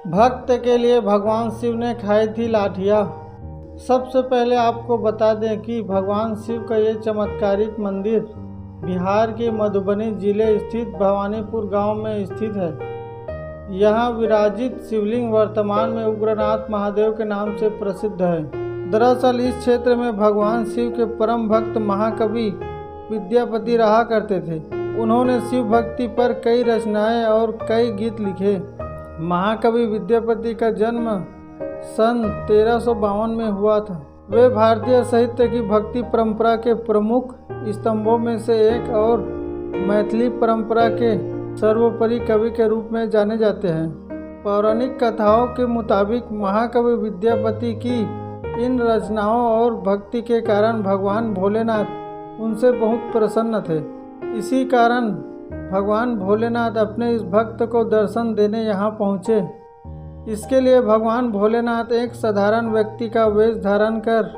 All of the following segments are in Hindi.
भक्त के लिए भगवान शिव ने खाई थी लाठियाँ। सबसे पहले आपको बता दें कि भगवान शिव का ये चमत्कारिक मंदिर बिहार के मधुबनी जिले स्थित भवानीपुर गांव में स्थित है। यहाँ विराजित शिवलिंग वर्तमान में उग्रनाथ महादेव के नाम से प्रसिद्ध है। दरअसल इस क्षेत्र में भगवान शिव के परम भक्त महाकवि विद्यापति रहा करते थे। उन्होंने शिव भक्ति पर कई रचनाएं और कई गीत लिखे। महाकवि विद्यापति का जन्म सन 1352 में हुआ था। वे भारतीय साहित्य की भक्ति परंपरा के प्रमुख स्तंभों में से एक और मैथिली परंपरा के सर्वोपरि कवि के रूप में जाने जाते हैं। पौराणिक कथाओं के मुताबिक महाकवि विद्यापति की इन रचनाओं और भक्ति के कारण भगवान भोलेनाथ उनसे बहुत प्रसन्न थे। इसी कारण भगवान भोलेनाथ अपने इस भक्त को दर्शन देने यहाँ पहुँचे। इसके लिए भगवान भोलेनाथ एक साधारण व्यक्ति का वेश धारण कर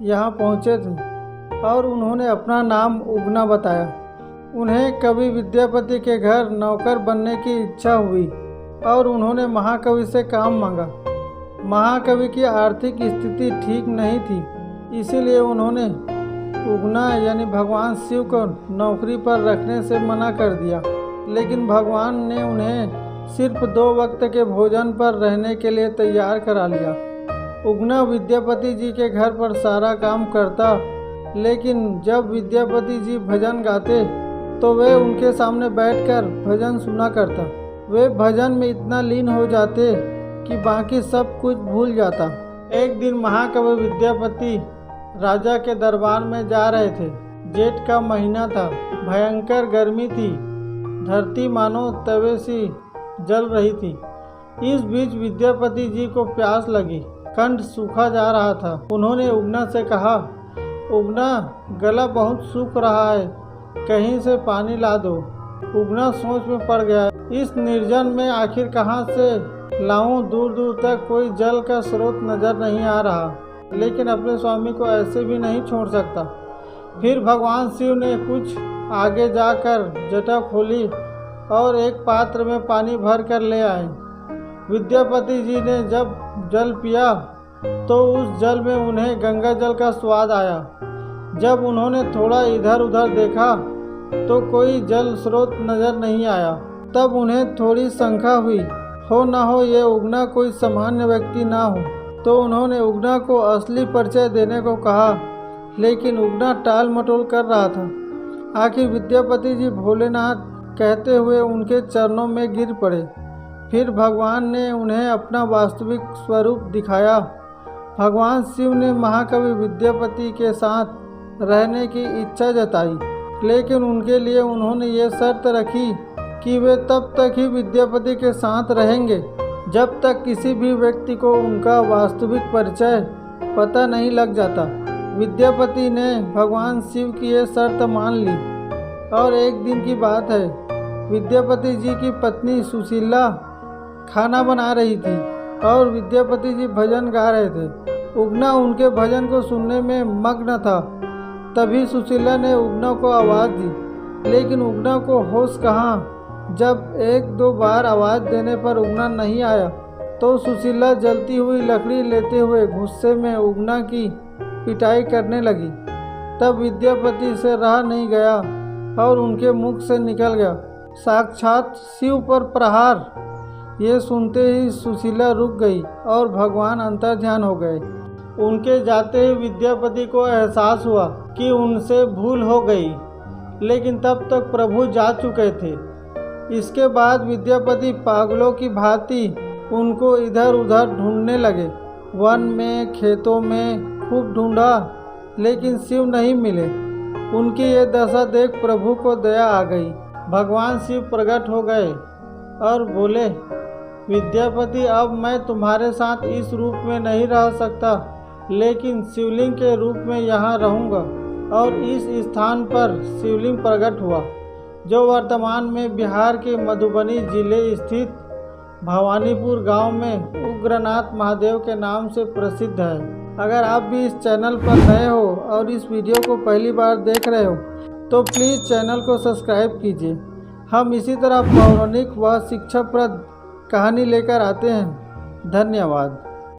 यहाँ पहुँचे थे और उन्होंने अपना नाम उगना बताया। उन्हें कवि विद्यापति के घर नौकर बनने की इच्छा हुई और उन्होंने महाकवि से काम मांगा। महाकवि की आर्थिक स्थिति ठीक नहीं थी, इसीलिए उन्होंने उगना यानी भगवान शिव को नौकरी पर रखने से मना कर दिया। लेकिन भगवान ने उन्हें सिर्फ 2 वक्त के भोजन पर रहने के लिए तैयार करा लिया। उगना विद्यापति जी के घर पर सारा काम करता, लेकिन जब विद्यापति जी भजन गाते तो वे उनके सामने बैठकर भजन सुना करता। वे भजन में इतना लीन हो जाते कि बाकी सब कुछ भूल जाता। एक दिन महाकवि विद्यापति राजा के दरबार में जा रहे थे। जेठ का महीना था, भयंकर गर्मी थी, धरती मानो तवे सी जल रही थी। इस बीच विद्यापति जी को प्यास लगी, कंठ सूखा जा रहा था। उन्होंने उगना से कहा, उगना गला बहुत सूख रहा है, कहीं से पानी ला दो। उगना सोच में पड़ गया, इस निर्जन में आखिर कहाँ से लाऊं? दूर दूर तक कोई जल का स्रोत नजर नहीं आ रहा, लेकिन अपने स्वामी को ऐसे भी नहीं छोड़ सकता। फिर भगवान शिव ने कुछ आगे जाकर जटा खोली और एक पात्र में पानी भर कर ले आए। विद्यापति जी ने जब जल पिया तो उस जल में उन्हें गंगा जल का स्वाद आया। जब उन्होंने थोड़ा इधर उधर देखा तो कोई जल स्रोत नजर नहीं आया। तब उन्हें थोड़ी शंका हुई, हो न हो ये उगना कोई सामान्य व्यक्ति ना हो। तो उन्होंने उगना को असली परिचय देने को कहा, लेकिन उगना टाल मटोल कर रहा था। आखिर विद्यापति जी भोलेनाथ कहते हुए उनके चरणों में गिर पड़े। फिर भगवान ने उन्हें अपना वास्तविक स्वरूप दिखाया। भगवान शिव ने महाकवि विद्यापति के साथ रहने की इच्छा जताई, लेकिन उनके लिए उन्होंने ये शर्त रखी कि वे तब तक ही विद्यापति के साथ रहेंगे जब तक किसी भी व्यक्ति को उनका वास्तविक परिचय पता नहीं लग जाता। विद्यापति ने भगवान शिव की ये शर्त मान ली और एक दिन की बात है, विद्यापति जी की पत्नी सुशीला खाना बना रही थी और विद्यापति जी भजन गा रहे थे। उगना उनके भजन को सुनने में मग्न था। तभी सुशीला ने उगना को आवाज़ दी, लेकिन उगना को होश कहाँ। जब 1-2 बार आवाज़ देने पर उगना नहीं आया तो सुशीला जलती हुई लकड़ी लेते हुए गुस्से में उगना की पिटाई करने लगी। तब विद्यापति से रहा नहीं गया और उनके मुख से निकल गया, साक्षात शिव पर प्रहार। ये सुनते ही सुशीला रुक गई और भगवान अंतर्ध्यान हो गए। उनके जाते ही विद्यापति को एहसास हुआ कि उनसे भूल हो गई, लेकिन तब तक प्रभु जा चुके थे। इसके बाद विद्यापति पागलों की भांति उनको इधर उधर ढूंढने लगे। वन में, खेतों में खूब ढूंढा, लेकिन शिव नहीं मिले। उनकी ये दशा देख प्रभु को दया आ गई। भगवान शिव प्रकट हो गए और बोले, विद्यापति अब मैं तुम्हारे साथ इस रूप में नहीं रह सकता, लेकिन शिवलिंग के रूप में यहाँ रहूँगा। और इस स्थान पर शिवलिंग प्रकट हुआ, जो वर्तमान में बिहार के मधुबनी जिले स्थित भवानीपुर गांव में उग्रनाथ महादेव के नाम से प्रसिद्ध है। अगर आप भी इस चैनल पर नए हो और इस वीडियो को पहली बार देख रहे हो तो प्लीज़ चैनल को सब्सक्राइब कीजिए। हम इसी तरह पौराणिक व शिक्षाप्रद कहानी लेकर आते हैं। धन्यवाद।